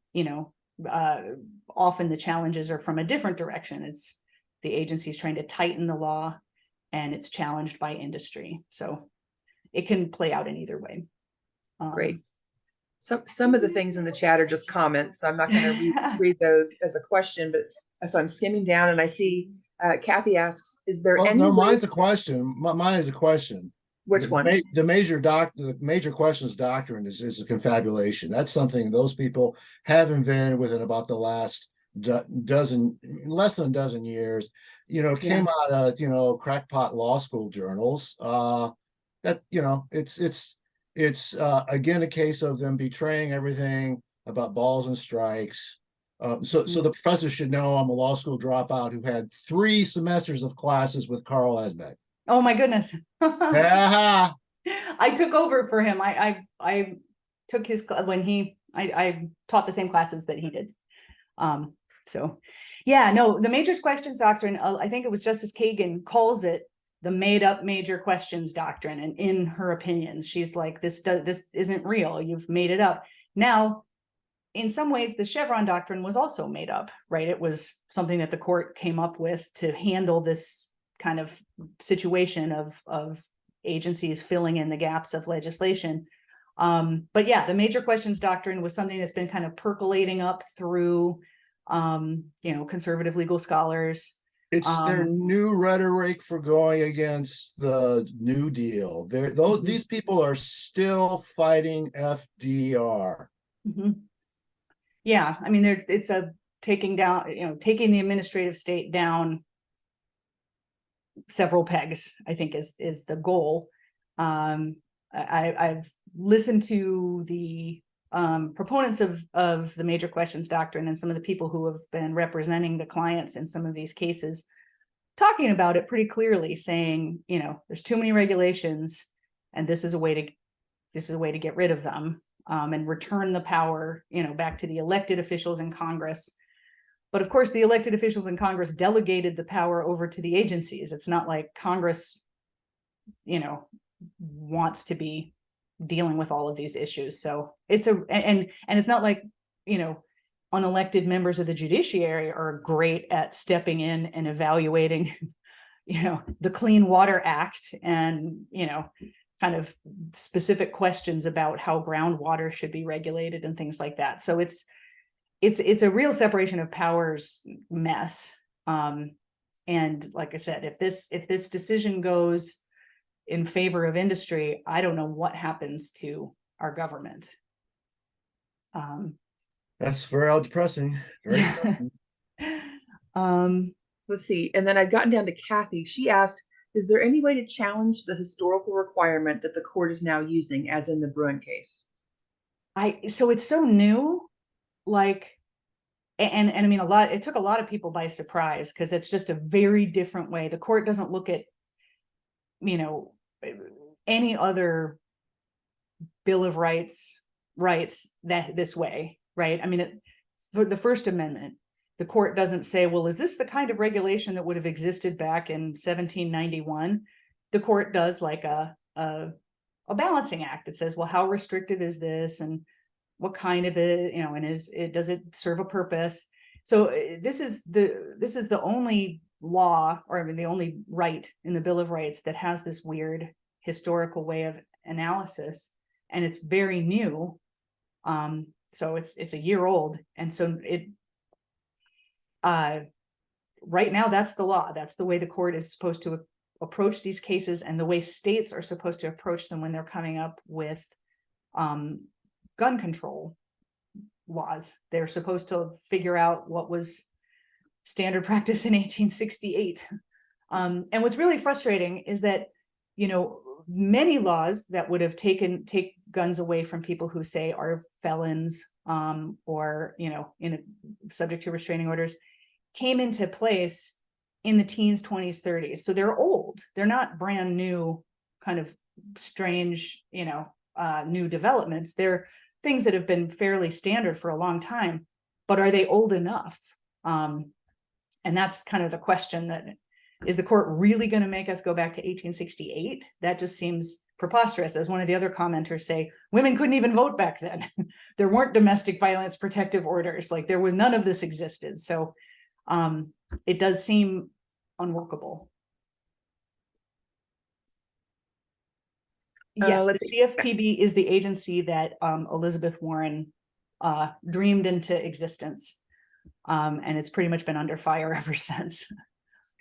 the challenges are from a different direction. It's the agency's trying to tighten the law and it's challenged by industry. So it can play out in either way. Great. Some of the things in the chat are just comments, so I'm not going to read those as a question, but so I'm skimming down and I see Kathy asks, is there any no, mine's a question. Mine is a question. Which one? The major questions doctrine is a confabulation. That's something those people have invented within about the last less than a dozen years. Came out of crackpot law school journals. That it's again a case of them betraying everything about balls and strikes. So the professor should know I'm a law school dropout who had 3 semesters of classes with Carl Esbeck. Oh my goodness. Ha I took over for him. I took his when I taught the same classes that he did. So yeah, no, the major questions doctrine, I think it was Justice Kagan calls it the made up major questions doctrine. And in her opinions, she's like, this isn't real. You've made it up. Now, in some ways, the Chevron doctrine was also made up, right? It was something that the court came up with to handle this kind of situation of agencies filling in the gaps of legislation. But yeah, the major questions doctrine was something that's been kind of percolating up through, conservative legal scholars. It's their new rhetoric for going against the New Deal. These people are still fighting FDR. Yeah, I mean, it's a taking the administrative state down several pegs, I think is the goal. I've listened to the proponents of the major questions doctrine and some of the people who have been representing the clients in some of these cases talking about it pretty clearly, saying, there's too many regulations and this is a way to get rid of them, and return the power, back to the elected officials in Congress. But of course, the elected officials in Congress delegated the power over to the agencies. It's not like Congress, wants to be dealing with all of these issues. So it's and it's not like, unelected members of the judiciary are great at stepping in and evaluating, the Clean Water Act and, kind of specific questions about how groundwater should be regulated and things like that. So it's a real separation of powers mess. And like I said, if this decision goes in favor of industry, I don't know what happens to our government. That's very depressing. Very depressing. Let's see. And then I'd gotten down to Kathy. She asked, is there any way to challenge the historical requirement that the court is now using, as in the Boone case? So it's so new, like, and I mean, it took a lot of people by surprise because it's just a very different way. The court doesn't look at, any other Bill of Rights that this way, right? I mean, for the First Amendment, the court doesn't say, well, is this the kind of regulation that would have existed back in 1791? The court does like a balancing act that says, well, how restrictive is this, and what kind of it, and does it serve a purpose? So this is the only law, or I mean, the only right in the Bill of Rights that has this weird historical way of analysis, and it's very new. So it's a year old, and so right now that's the law. That's the way the court is supposed to approach these cases, and the way states are supposed to approach them when they're coming up with gun control laws. They're supposed to figure out what was standard practice in 1868. And what's really frustrating is that, many laws that would have take guns away from people who say are felons, or, subject to restraining orders, came into place in the teens, 20s, 30s. So they're old. They're not brand new, kind of strange, new developments. They're things that have been fairly standard for a long time, but are they old enough? And that's kind of the question, that is the court really going to make us go back to 1868? That just seems preposterous. As one of the other commenters say, women couldn't even vote back then. There weren't domestic violence protective orders. Like, there was none of this existed. So it does seem unworkable. Yes, the CFPB is the agency that Elizabeth Warren dreamed into existence. And it's pretty much been under fire ever since.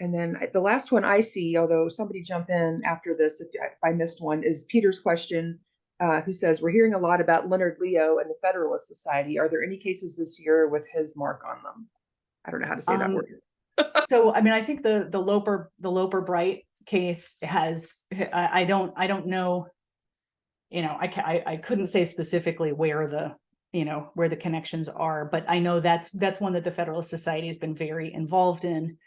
And then the last one I see, although somebody jump in after this if I missed one, is Peter's question, who says, we're hearing a lot about Leonard Leo and the Federalist Society. Are there any cases this year with his mark on them? I don't know how to say that word. So, I mean, I think the Loper Bright case has, I don't know, I couldn't say specifically where the where the connections are. But I know that's one that the Federalist Society has been very involved in.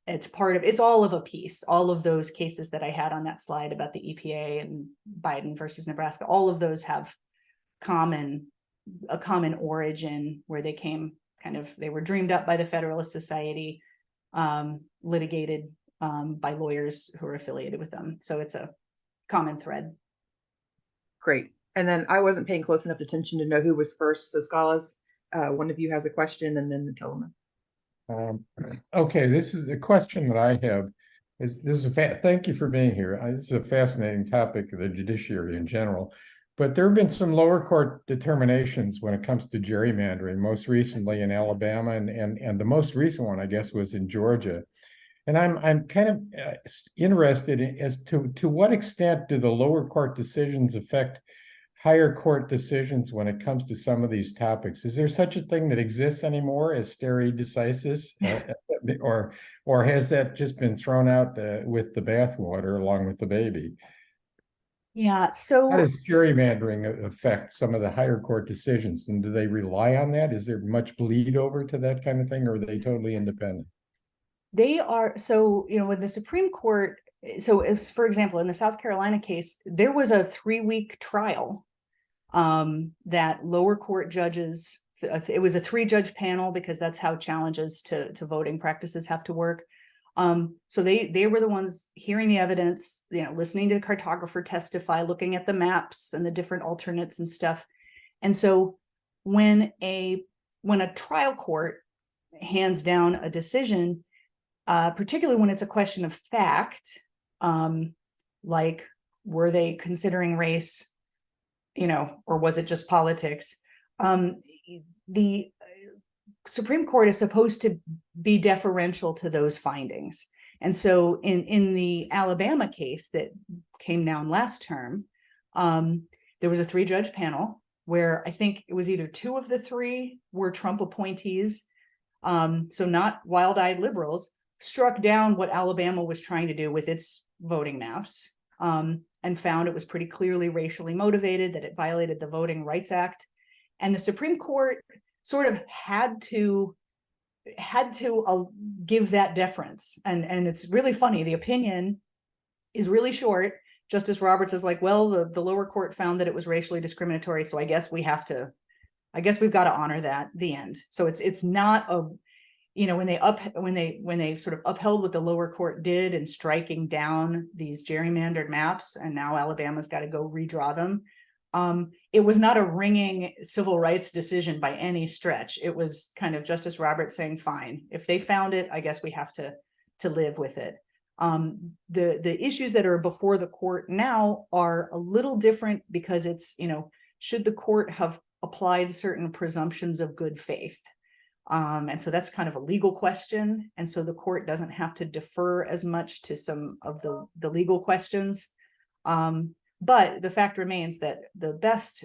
It's all of a piece. All of those cases that I had on that slide about the EPA and Biden versus Nebraska, all of those have a common origin where they came they were dreamed up by the Federalist Society, litigated by lawyers who are affiliated with them. So it's a common thread. Great. And then I wasn't paying close enough attention to know who was first. So scholars, one of you has a question, and then Tillman. Okay, this is the question that I have. Thank you for being here. This is a fascinating topic of the judiciary in general. But there have been some lower court determinations when it comes to gerrymandering, most recently in Alabama, and the most recent one, I guess, was in Georgia. And I'm kind of interested as to what extent do the lower court decisions affect higher court decisions when it comes to some of these topics? Is there such a thing that exists anymore as stare decisis, or has that just been thrown out with the bathwater along with the baby? Yeah. So how does gerrymandering affect some of the higher court decisions, and do they rely on that? Is there much bleed over to that kind of thing, or are they totally independent? They are. So, when the Supreme Court, so if, for example, in the South Carolina case, there was a 3-week trial that lower court judges, it was a 3-judge panel because that's how challenges to voting practices have to work. So they were the ones hearing the evidence, listening to the cartographer testify, looking at the maps and the different alternates and stuff. And so when a trial court hands down a decision, particularly when it's a question of fact, like were they considering race, or was it just politics? The Supreme Court is supposed to be deferential to those findings. And so in the Alabama case that came down last term, there was a 3-judge panel where I think it was either 2 of the 3 were Trump appointees, so not wild-eyed liberals, struck down what Alabama was trying to do with its voting maps, and found it was pretty clearly racially motivated, that it violated the Voting Rights Act. And the Supreme Court sort of had to give that deference. And it's really funny. The opinion is really short. Justice Roberts is like, well, the lower court found that it was racially discriminatory, so I guess we've got to honor that, the end. So it's not a, when they sort of upheld what the lower court did in striking down these gerrymandered maps, and now Alabama's got to go redraw them. It was not a ringing civil rights decision by any stretch. It was kind of Justice Roberts saying, fine, if they found it, I guess we have to live with it. The issues that are before the court now are a little different because it's, should the court have applied certain presumptions of good faith? And so that's kind of a legal question. And so the court doesn't have to defer as much to some of the legal questions. But the fact remains that the best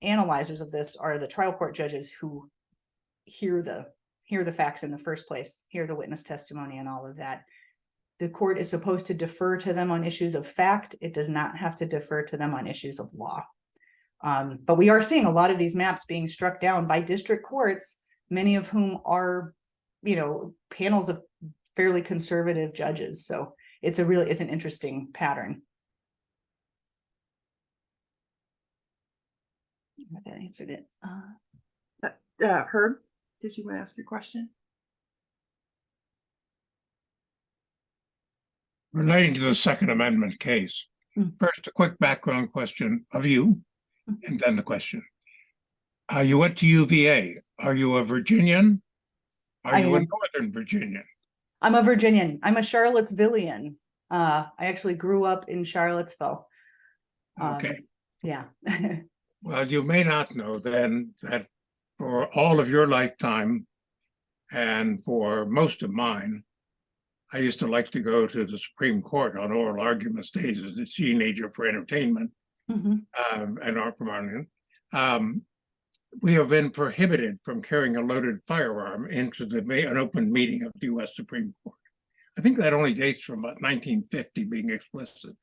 analyzers of this are the trial court judges who hear the facts in the first place, hear the witness testimony and all of that. The court is supposed to defer to them on issues of fact. It does not have to defer to them on issues of law. But we are seeing a lot of these maps being struck down by district courts, many of whom are, panels of fairly conservative judges. So it's an interesting pattern. That answered it. Herb, did you want to ask your question? Relating to the Second Amendment case, first, a quick background question of you, and then the question. You went to UVA. Are you a Virginian? Are you a Northern Virginian? I'm a Virginian. I'm a Charlottesvillian. I actually grew up in Charlottesville. Okay. Yeah. Well, you may not know then that for all of your lifetime and for most of mine, I used to like to go to the Supreme Court on oral argument days as a teenager for entertainment, and from Ireland. We have been prohibited from carrying a loaded firearm into an open meeting of the U.S. Supreme Court. I think that only dates from about 1950, being explicit.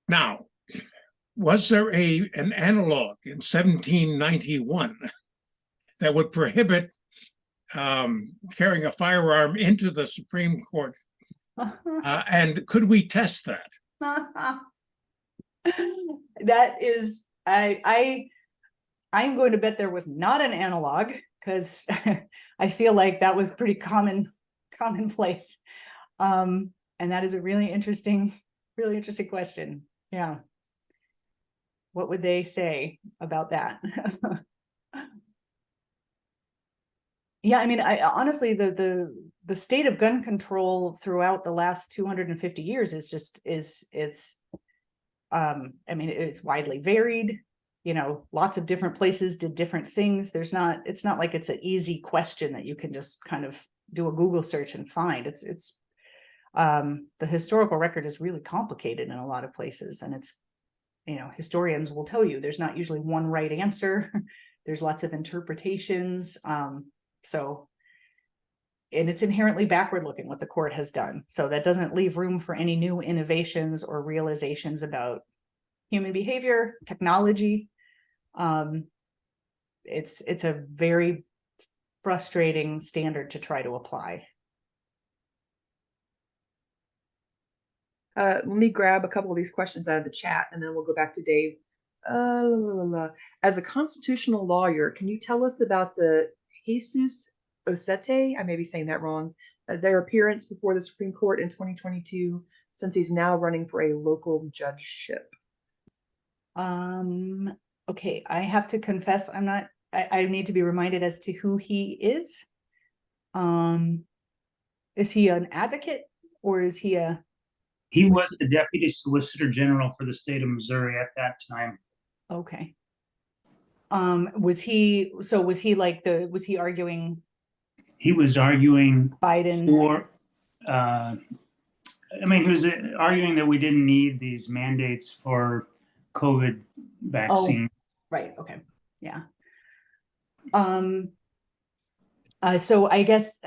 Now, was there an analog in 1791 that would prohibit carrying a firearm into the Supreme Court? And could we test that? That is, I'm going to bet there was not an analog, because I feel like that was pretty commonplace. And that is a really interesting question. Yeah. What would they say about that? Yeah, I mean, I honestly, the state of gun control throughout the last 250 years is I mean, it's widely varied. You know, lots of different places did different things. It's not like it's an easy question that you can just kind of do a Google search and find. The historical record is really complicated in a lot of places, and it's, you know, historians will tell you there's not usually one right answer. There's lots of interpretations. So, and it's inherently backward looking what the court has done. So that doesn't leave room for any new innovations or realizations about human behavior, technology. It's a very frustrating standard to try to apply. Let me grab a couple of these questions out of the chat, and then we'll go back to Dave. As a constitutional lawyer, can you tell us about the Jesus Osete, I may be saying that wrong, their appearance before the Supreme Court in 2022, since he's now running for a local judgeship? Okay, I have to confess, I need to be reminded as to who he is. Is he an advocate, or is he He was the Deputy Solicitor General for the state of Missouri at that time. Okay. Was he arguing? He was arguing Biden for, he was arguing that we didn't need these mandates for COVID vaccine. Oh, right. Okay. Yeah. So I guess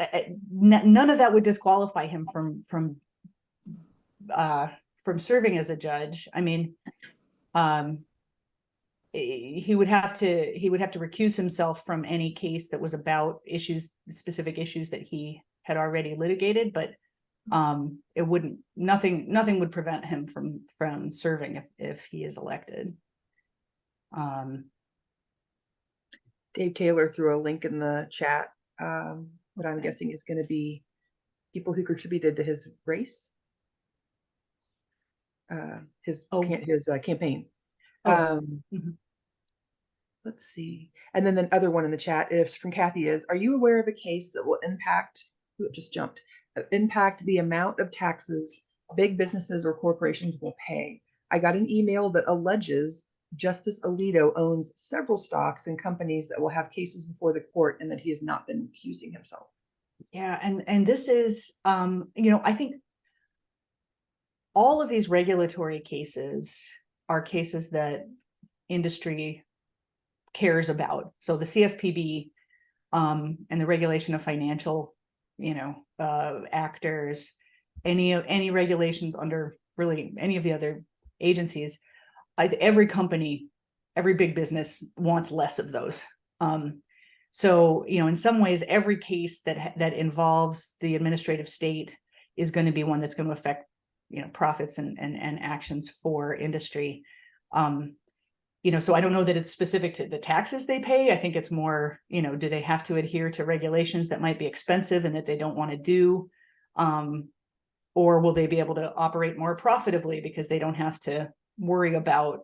none of that would disqualify him from serving as a judge. I mean, he would have to recuse himself from any case that was about specific issues that he had already litigated, but nothing would prevent him from serving if he is elected. Dave Taylor threw a link in the chat. What I'm guessing is going to be people who contributed to his race, his campaign. Let's see. And then the other one in the chat is from Kathy are you aware of a case that will impact the amount of taxes big businesses or corporations will pay? I got an email that alleges Justice Alito owns several stocks and companies that will have cases before the court, and that he has not been recusing himself. Yeah, and this is, I think all of these regulatory cases are cases that industry cares about. So the CFPB and the regulation of financial, actors, any regulations under really any of the other agencies, every company, every big business wants less of those. So, in some ways, every case that involves the administrative state is going to be one that's going to affect, profits and actions for industry. So I don't know that it's specific to the taxes they pay. I think it's more, do they have to adhere to regulations that might be expensive and that they don't want to do? Or will they be able to operate more profitably because they don't have to worry about,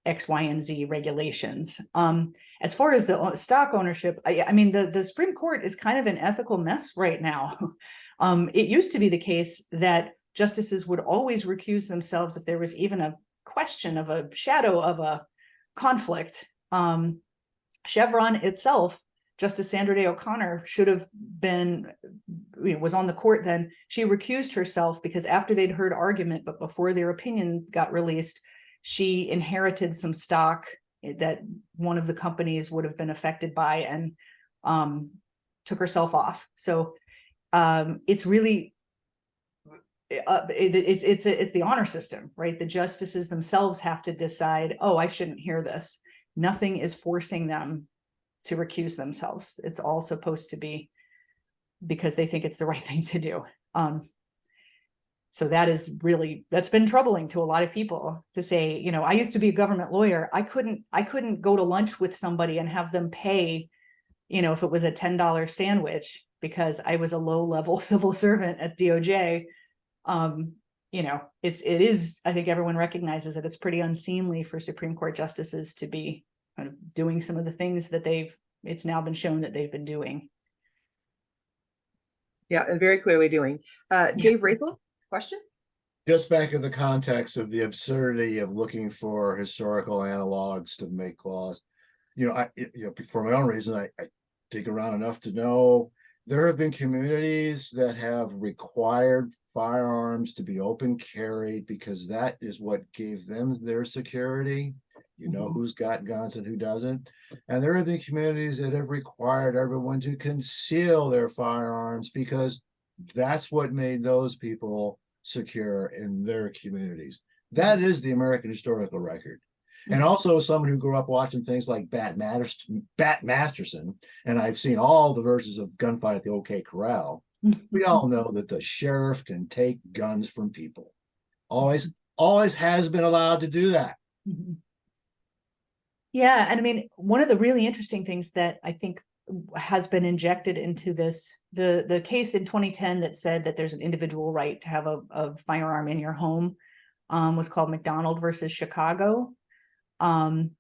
X, Y, and Z regulations. As far as the stock ownership, I mean, the Supreme Court is kind of an ethical mess right now. It used to be the case that justices would always recuse themselves if there was even a question of a shadow of a conflict. Chevron itself, Justice Sandra Day O'Connor was on the court then. She recused herself because after they'd heard argument, but before their opinion got released, she inherited some stock that one of the companies would have been affected by and took herself off. So it's really, it's the honor system, right? The justices themselves have to decide, oh, I shouldn't hear this. Nothing is forcing them to recuse themselves. It's all supposed to be because they think it's the right thing to do. So that's been troubling to a lot of people to say, you know, I used to be a government lawyer. I couldn't go to lunch with somebody and have them pay, you know, if it was a $10 sandwich because I was a low-level civil servant at DOJ. You know, it is, I think everyone recognizes that it's pretty unseemly for Supreme Court justices to be kind of doing some of the things that it's now been shown that they've been doing. Yeah, and very clearly doing. Dave Rapel, question? Just back in the context of the absurdity of looking for historical analogs to make laws, you know, for my own reason, I dig around enough to know there have been communities that have required firearms to be open carried because that is what gave them their security. You know who's got guns and who doesn't. And there have been communities that have required everyone to conceal their firearms because that's what made those people secure in their communities. That is the American historical record. And also as someone who grew up watching things like Bat Masterson, and I've seen all the versions of Gunfight at the OK Corral, we all know that the sheriff can take guns from people. Always has been allowed to do that. Yeah, and I mean, one of the really interesting things that I think has been injected into this, the case in 2010 that said that there's an individual right to have a firearm in your home, was called McDonald versus Chicago. And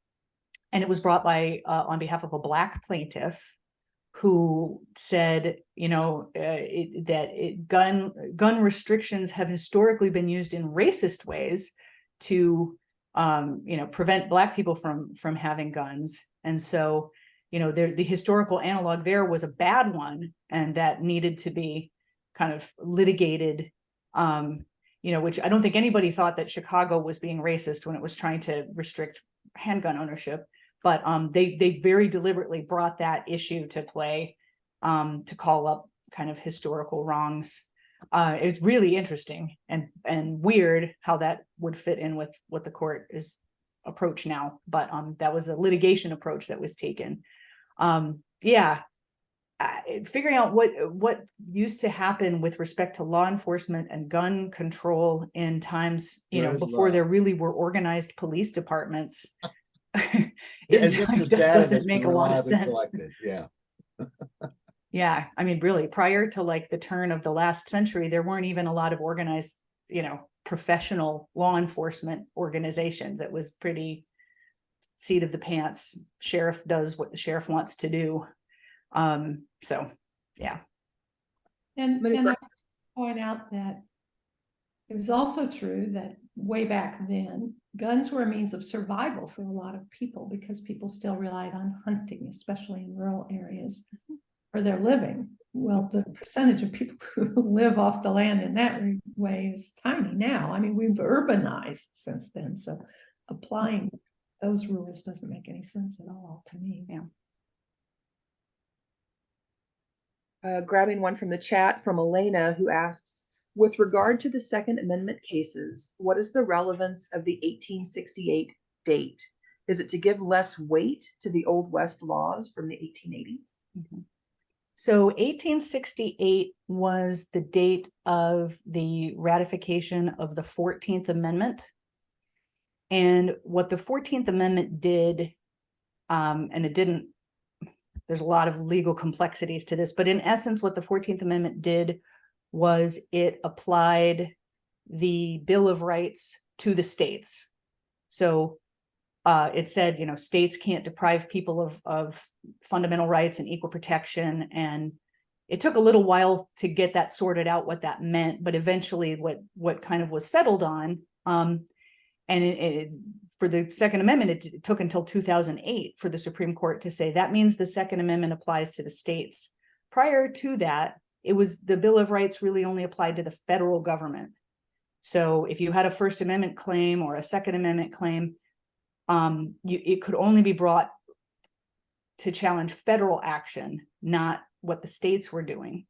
it was brought by on behalf of a Black plaintiff who said, you know, gun restrictions have historically been used in racist ways to you know, prevent Black people from having guns. And so, you know, the historical analog there was a bad one, and that needed to be kind of litigated, you know, which I don't think anybody thought that Chicago was being racist when it was trying to restrict handgun ownership. But they very deliberately brought that issue to play to call up kind of historical wrongs. It's really interesting and weird how that would fit in with what the court is approach now. But that was a litigation approach that was taken. Yeah, figuring out what used to happen with respect to law enforcement and gun control in times, you know, before there really were organized police departments. Just doesn't make a lot of sense. Yeah. Yeah, I mean, really, prior to like the turn of the last century, there weren't even a lot of organized, you know, professional law enforcement organizations. It was pretty seat of the pants. Sheriff does what the sheriff wants to do. So, yeah. And I point out that it was also true that way back then, guns were a means of survival for a lot of people because people still relied on hunting, especially in rural areas, for their living. Well, the percentage of people who live off the land in that way is tiny now. I mean, we've urbanized since then. So applying those rules doesn't make any sense at all to me. Yeah. Grabbing one from the chat from Elena, who asks, with regard to the Second Amendment cases, what is the relevance of the 1868 date? Is it to give less weight to the Old West laws from the 1880s? Mm-hmm. So 1868 was the date of the ratification of the 14th Amendment. And what the 14th Amendment did, and it didn't, there's a lot of legal complexities to this, but in essence, what the 14th Amendment did was it applied the Bill of Rights to the states. So it said, you know, states can't deprive people of fundamental rights and equal protection. And it took a little while to get that sorted out, what that meant, but eventually what kind of was settled on. And for the Second Amendment, it took until 2008 for the Supreme Court to say that means the Second Amendment applies to the states. Prior to that, it was the Bill of Rights really only applied to the federal government. So if you had a First Amendment claim or a Second Amendment claim, it could only be brought to challenge federal action, not what the states were doing.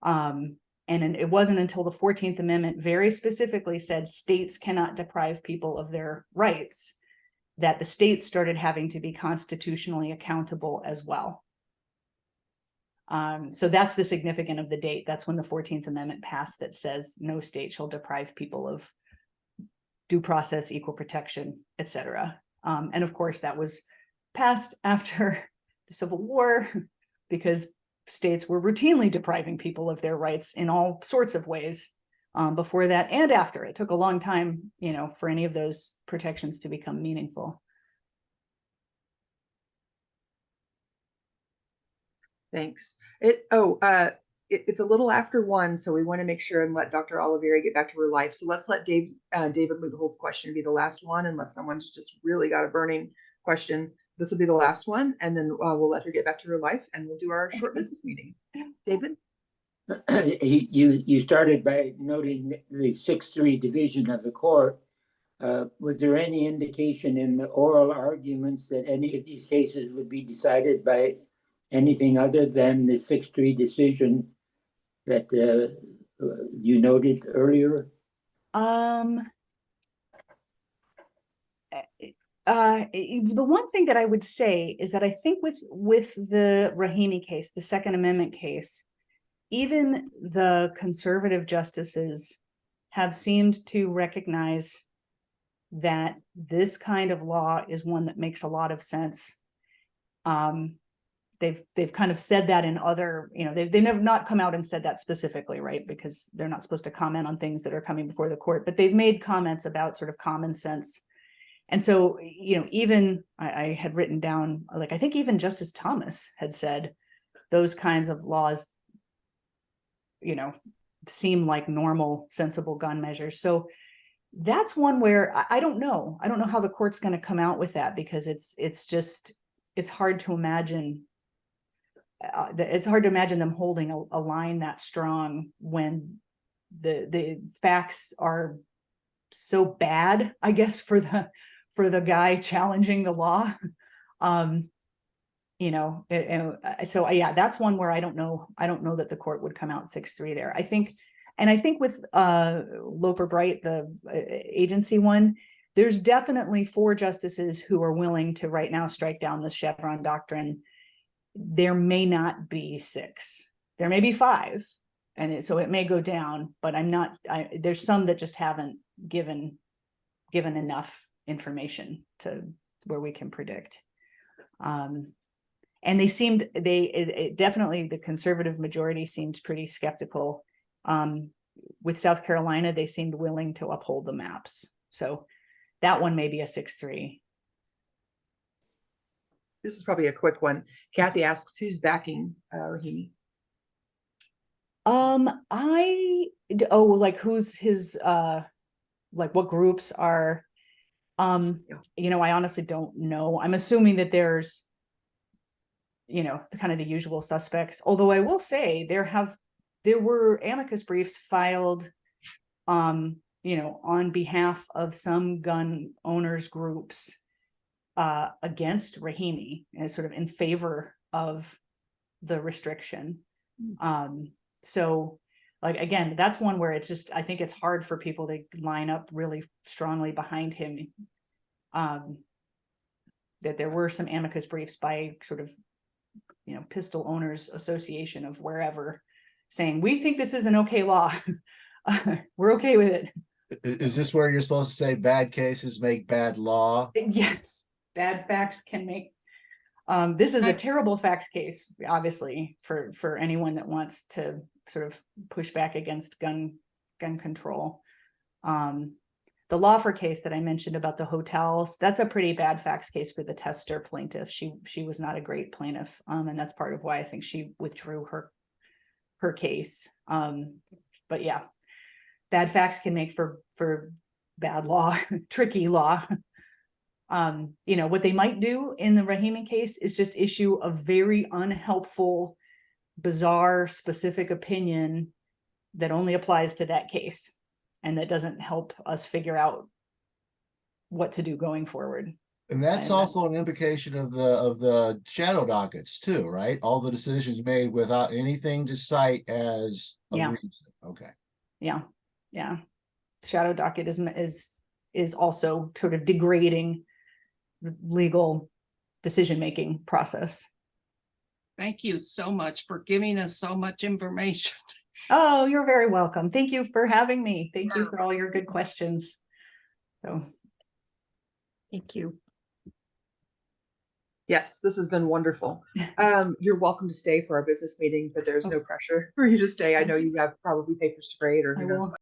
And And it wasn't until the 14th Amendment very specifically said states cannot deprive people of their rights that the states started having to be constitutionally accountable as well. So that's the significance of the date. That's when the 14th Amendment passed, that says no state shall deprive people of due process, equal protection, etc. And of course, that was passed after the Civil War, because states were routinely depriving people of their rights in all sorts of ways before that and after. It took a long time, you know, for any of those protections to become meaningful. Thanks. It's a little after 1, so we want to make sure and let Dr. Oliveri get back to her life. So let's let David Leuthold's question be the last one, unless someone's just really got a burning question. This will be the last one, and then we'll let her get back to her life, and we'll do our short business meeting. David? You started by noting the 6-3 division of the court. Was there any indication in the oral arguments that any of these cases would be decided by anything other than the 6-3 decision that you noted earlier? The one thing that I would say is that I think with the Rahimi case, the Second Amendment case, even the conservative justices have seemed to recognize that this kind of law is one that makes a lot of sense. They've kind of said that in other, you know, they've never not come out and said that specifically, right? Because they're not supposed to comment on things that are coming before the court, but they've made comments about sort of common sense. And so, you know, even I had written down, like, I think even Justice Thomas had said those kinds of laws, you know, seem like normal, sensible gun measures. So that's one where I don't know. I don't know how the court's going to come out with that, because it's hard to imagine. It's hard to imagine them holding a line that strong when the facts are so bad, I guess, for the guy challenging the law. You know, so yeah, that's one where I don't know that the court would come out 6-3 there. I think with Loper Bright, the agency one, there's definitely 4 justices who are willing to right now strike down the Chevron doctrine. There may not be 6, there may be 5, and so it may go down, but there's some that just haven't given enough information to where we can predict. And definitely the conservative majority seemed pretty skeptical. With South Carolina, they seemed willing to uphold the maps. So that one may be a 6-3. This is probably a quick one. Kathy asks, who's backing Rahimi? Like who's his, like what groups are, you know, I honestly don't know. I'm assuming that there's, you know, kind of the usual suspects. Although I will say there were amicus briefs filed, you know, on behalf of some gun owners groups against Rahimi, and sort of in favor of the restriction. So like, again, that's one where it's just, I think it's hard for people to line up really strongly behind him. That there were some amicus briefs by sort of, you know, Pistol Owners Association of wherever, saying, we think this is an okay law. We're okay with it. Is this where you're supposed to say bad cases make bad law? Yes, bad facts can make. This is a terrible facts case, obviously, for anyone that wants to sort of push back against gun control. The Lawfer case that I mentioned about the hotels, that's a pretty bad facts case for the Tester plaintiff. She was not a great plaintiff, and that's part of why I think she withdrew her case. But yeah, bad facts can make for bad law, tricky law. You know, what they might do in the Rahimi case is just issue a very unhelpful, bizarre, specific opinion that only applies to that case, and that doesn't help us figure out what to do going forward. And that's And, also an implication of the shadow dockets too, right? All the decisions made without anything to cite as a Yeah. reason. Okay. Yeah, yeah. Shadow docket is also sort of degrading the legal decision-making process. Thank you so much for giving us so much information. Oh, you're very welcome. Thank you for having me. Thank you for all your good questions. So, thank you. Yes, this has been wonderful. You're welcome to stay for our business meeting, but there's no pressure for you to stay. I know you have probably papers to grade or I who knows will. what.